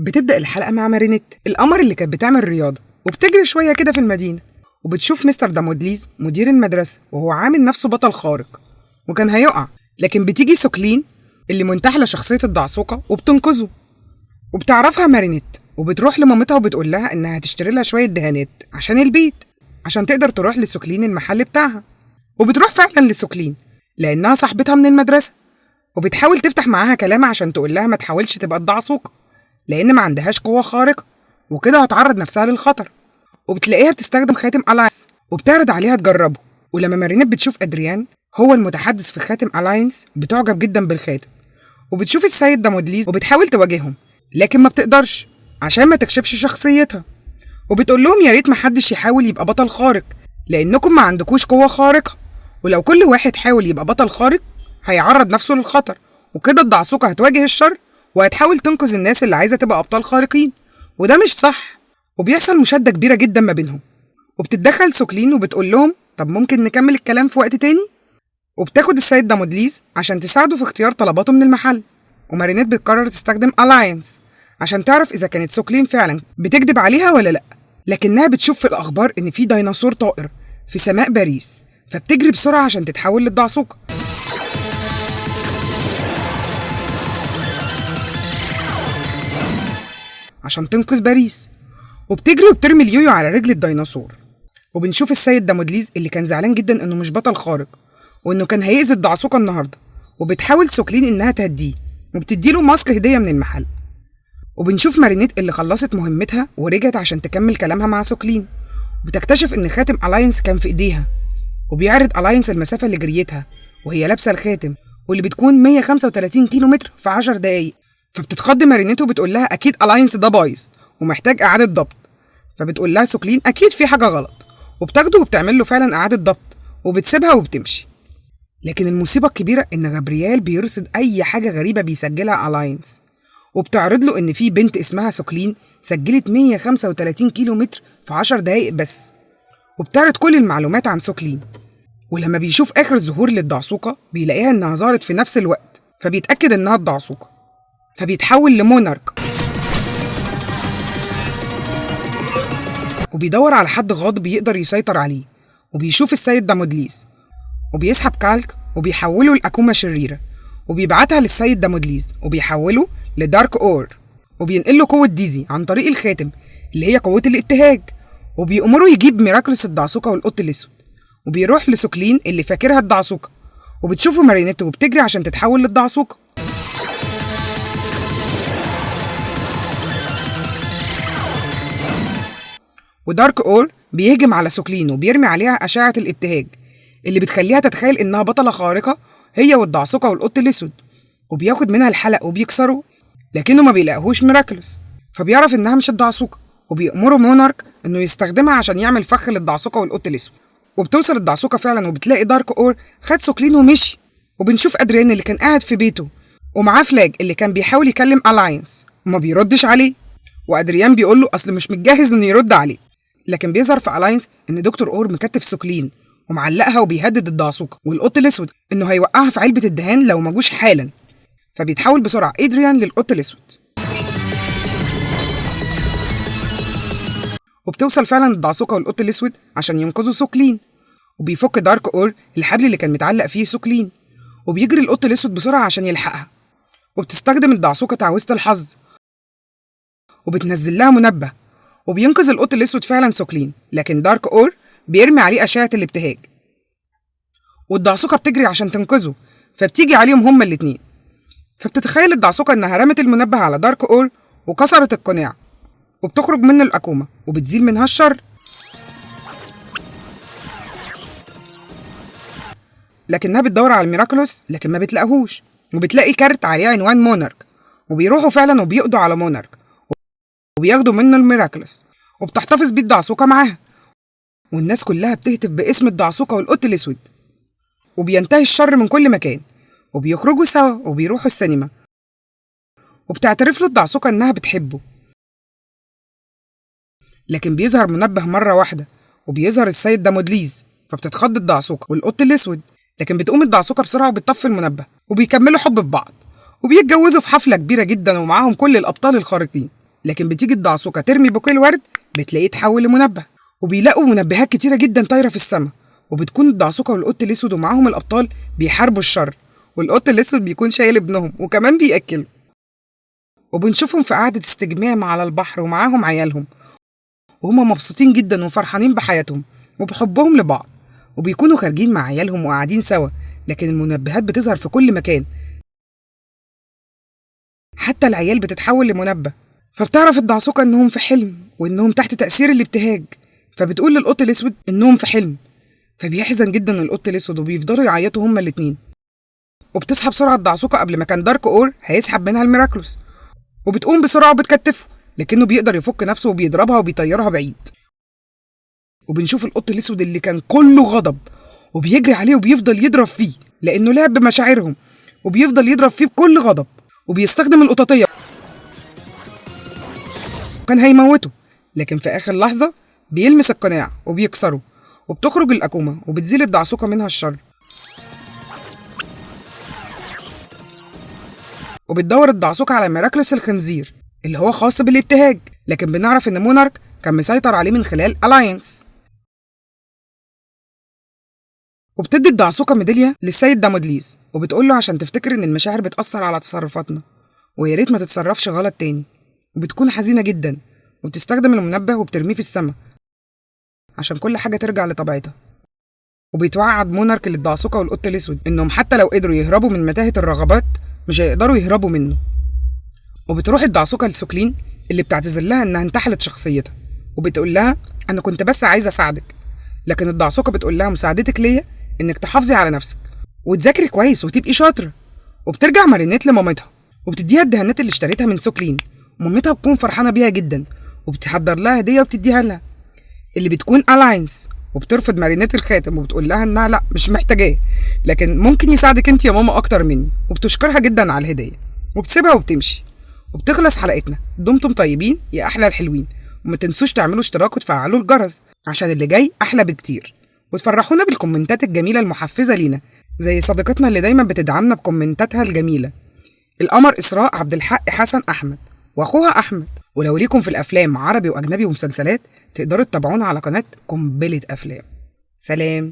بتبدأ الحلقة مع مارينيت القمر اللي كانت بتعمل رياضة وبتجري شوية كده في المدينة، وبتشوف مستر دامودليز مدير المدرسة وهو عامل نفسه بطل خارق وكان هيقع، لكن بتيجي سوكلين اللي منتحلة شخصية الدعسوقة وبتنقذه. وبتعرفها مارينيت وبتروح لمامتها وبتقول لها إنها هتشتري لها شوية دهانات عشان البيت عشان تقدر تروح لسوكلين المحل بتاعها. وبتروح فعلا لسوكلين لأنها صاحبتها من المدرسة، وبتحاول تفتح معاها كلام عشان تقول لها ما تحاولش تبقى الدعسوقة لأن ما عندهاش قوة خارقة وكده هتعرض نفسها للخطر. وبتلاقيها بتستخدم خاتم ألاينس وبتعرض عليها تجربه. ولما مارينيت بتشوف أدريان هو المتحدث في خاتم ألاينس بتعجب جدا بالخاتم، وبتشوف السيد دامودليز وبتحاول تواجههم لكن ما بتقدرش عشان ما تكشفش شخصيتها. وبتقول لهم يا ريت محدش يحاول يبقى بطل خارق لأنكم ما عندكوش قوة خارقة، ولو كل واحد حاول يبقى بطل خارق هيعرض نفسه للخطر، وكده الدعسوقة هتواجه الشر وهتحاول تنقذ الناس اللي عايزة تبقى أبطال خارقين، وده مش صح. وبيحصل مشادة كبيرة جدا ما بينهم، وبتتدخل سوكلين وبتقول لهم طب ممكن نكمل الكلام في وقت تاني، وبتاخد السيد دامودليز عشان تساعده في اختيار طلباته من المحل. ومارينيت بتقرر تستخدم ألاينس عشان تعرف إذا كانت سوكلين فعلا بتكذب عليها ولا لأ، لكنها بتشوف في الأخبار إن في ديناصور طائر في سماء باريس، فبتجري بسرعة عشان تتحول للدعسوقة عشان تنقذ باريس. وبتجري وبترمي اليويو على رجل الديناصور. وبنشوف السيد دامودليز اللي كان زعلان جدا انه مش بطل خارق وانه كان هيأذي الدعسوقة النهارده، وبتحاول سوكلين انها تهديه وبتديله ماسك هدية من المحل. وبنشوف مارينيت اللي خلصت مهمتها ورجعت عشان تكمل كلامها مع سوكلين، وبتكتشف ان خاتم ألاينس كان في ايديها، وبيعرض ألاينس المسافة اللي جريتها وهي لابسة الخاتم واللي بتكون 135 كيلو متر في 10 دقايق. فبتتخض مارينيت وبتقول لها اكيد ألاينس ده بايظ ومحتاج اعادة ضبط. فبتقول لها سوكلين اكيد في حاجة غلط، وبتاخده وبتعمل له فعلا اعادة ضبط وبتسيبها وبتمشي. لكن المصيبة الكبيرة ان غابرييل بيرصد اي حاجة غريبة بيسجلها ألاينس، وبتعرض له ان في بنت اسمها سوكلين سجلت 135 كيلو متر في 10 دقايق بس، وبتعرض كل المعلومات عن سوكلين. ولما بيشوف اخر ظهور للدعسوقة بيلاقيها انها ظهرت في نفس الوقت، فبيتأكد انها الدعسوقة، فبيتحول لمونارك وبيدور على حد غاضب يقدر يسيطر عليه. وبيشوف السيد دامودليز وبيسحب كالك وبيحوله لأكوما شريرة وبيبعتها للسيد دامودليز وبيحوله لدارك أور وبينقله قوة ديزي عن طريق الخاتم اللي هي قوة الابتهاج، وبيأمره يجيب ميراكلس الدعسوقة والقط الأسود. وبيروح لسوكلين اللي فاكرها الدعسوقة وبتشوفه مارينيت وبتجري عشان تتحول للدعسوقة. ودارك أور بيهجم على سوكلين وبيرمي عليها أشعة الابتهاج اللي بتخليها تتخيل إنها بطلة خارقة هي والدعسوقة والقط الأسود، وبياخد منها الحلق وبيكسره لكنه ما بيلاقيهوش ميراكلس، فبيعرف إنها مش الدعسوقة وبيأمره مونارك إنه يستخدمها عشان يعمل فخ للدعسوقة والقط الأسود. وبتوصل الدعسوقة فعلا وبتلاقي دارك أور خد سوكلين ومشي. وبنشوف أدريان اللي كان قاعد في بيته ومعاه فلاج اللي كان بيحاول يكلم ألاينس وما بيردش عليه، وأدريان بيقول له أصل مش متجهز إنه يرد عليه. لكن بيظهر في ألاينس إن دكتور أور مكتف سوكلين ومعلقها وبيهدد الدعسوقة والقط الأسود إنه هيوقعها في علبة الدهان لو ما جوش حالا. فبيتحول بسرعة إدريان للقط الأسود، وبتوصل فعلا الدعسوقة والقط الأسود عشان ينقذوا سوكلين. وبيفك دارك أور الحبل اللي كان متعلق فيه سوكلين، وبيجري القط الأسود بسرعة عشان يلحقها. وبتستخدم الدعسوقة تعويذة الحظ وبتنزل لها منبه، وبينقذ القط الأسود فعلا سوكلين، لكن دارك أور بيرمي عليه أشعة الابتهاج. والدعسوقة بتجري عشان تنقذه، فبتيجي عليهم هما الاتنين. فبتتخيل الدعسوقة إنها رمت المنبه على دارك أور وكسرت القناع، وبتخرج منه الأكومة وبتزيل منها الشر. لكنها بتدور على الميراكلوس لكن ما بتلاقيهوش، وبتلاقي كارت عليه عنوان مونارك، وبيروحوا فعلا وبيقضوا على مونارك وبياخدوا منه الميراكلوس، وبتحتفظ بيه الدعسوقة معاها. والناس كلها بتهتف باسم الدعسوقة والقط الأسود، وبينتهي الشر من كل مكان، وبيخرجوا سوا وبيروحوا السينما، وبتعترف له الدعسوقة إنها بتحبه. لكن بيظهر منبه مرة واحدة وبيظهر السيد دامودليز، فبتتخض الدعسوقة والقط الأسود، لكن بتقوم الدعسوقة بسرعة وبتطفي المنبه وبيكملوا حب ببعض وبيتجوزوا في حفلة كبيرة جدا ومعاهم كل الأبطال الخارقين. لكن بتيجي الدعسوقة ترمي بوكيه الورد بتلاقيه اتحول لمنبه. وبيلاقوا منبهات كتيرة جدا طايرة في السماء، وبتكون الدعسوقة والقط الأسود ومعاهم الأبطال بيحاربوا الشر، والقط الأسود بيكون شايل ابنهم وكمان بيأكله. وبنشوفهم في قعدة استجمام على البحر ومعاهم عيالهم، وهما مبسوطين جدا وفرحانين بحياتهم وبحبهم لبعض، وبيكونوا خارجين مع عيالهم وقاعدين سوا، لكن المنبهات بتظهر في كل مكان، حتى العيال بتتحول لمنبه. فبتعرف الدعسوقة إنهم في حلم وإنهم تحت تأثير الابتهاج، فبتقول للقط الأسود إنهم في حلم، فبيحزن جدا القط الأسود وبيفضلوا يعيطوا هما الاتنين. وبتصحى بسرعة الدعسوقة قبل ما كان دارك أور هيسحب منها الميراكلوس، وبتقوم بسرعة وبتكتفه، لكنه بيقدر يفك نفسه وبيضربها وبيطيرها بعيد. وبنشوف القط الأسود اللي كان كله غضب وبيجري عليه وبيفضل يضرب فيه لأنه لعب بمشاعرهم، وبيفضل يضرب فيه بكل غضب، وبيستخدم القطاطية وكان هيموته، لكن في آخر لحظة بيلمس القناع وبيكسره، وبتخرج الأكومة وبتزيل الدعسوقة منها الشر. وبتدور الدعسوقة على ميراكلوس الخنزير اللي هو خاص بالابتهاج، لكن بنعرف إن مونارك كان مسيطر عليه من خلال ألاينس. وبتدي الدعسوقة ميدالية للسيد دامودليز، وبتقول له عشان تفتكر إن المشاعر بتأثر على تصرفاتنا ويا ريت ما تتصرفش غلط تاني. وبتكون حزينة جدا وبتستخدم المنبه وبترميه في السماء عشان كل حاجة ترجع لطبيعتها. وبيتوعد مونارك للدعسوقة والقط الأسود إنهم حتى لو قدروا يهربوا من متاهة الرغبات مش هيقدروا يهربوا منه. وبتروح الدعسوقة لسوكلين اللي بتعتذر لها إنها انتحلت شخصيتها، وبتقول لها أنا كنت بس عايزة أساعدك، لكن الدعسوقة بتقول لها مساعدتك ليا إنك تحافظي على نفسك وتذاكري كويس وتبقي شاطرة. وبترجع مارينيت لمامتها وبتديها الدهانات اللي اشتريتها من سوكلين، ومامتها بتكون فرحانة بيها جدا وبتحضر لها هدية وبتديها لها اللي بتكون ألاينس. وبترفض مارينيت الخاتم وبتقول لها إنها لأ مش محتاجاه، لكن ممكن يساعدك أنت يا ماما أكتر مني، وبتشكرها جدا على الهدية وبتسيبها وبتمشي. وبتخلص حلقتنا. دمتم طيبين يا أحلى الحلوين، وما تنسوش تعملوا اشتراك وتفعلوا الجرس عشان اللي جاي أحلى بكتير، وتفرحونا بالكومنتات الجميلة المحفزة لينا زي صديقتنا اللي دايما بتدعمنا بكومنتاتها الجميلة القمر إسراء عبد الحق حسن أحمد وأخوها أحمد. ولو ليكم في الأفلام عربي وأجنبي ومسلسلات تقدروا تتابعونا على قناة قنبلة أفلام. سلام.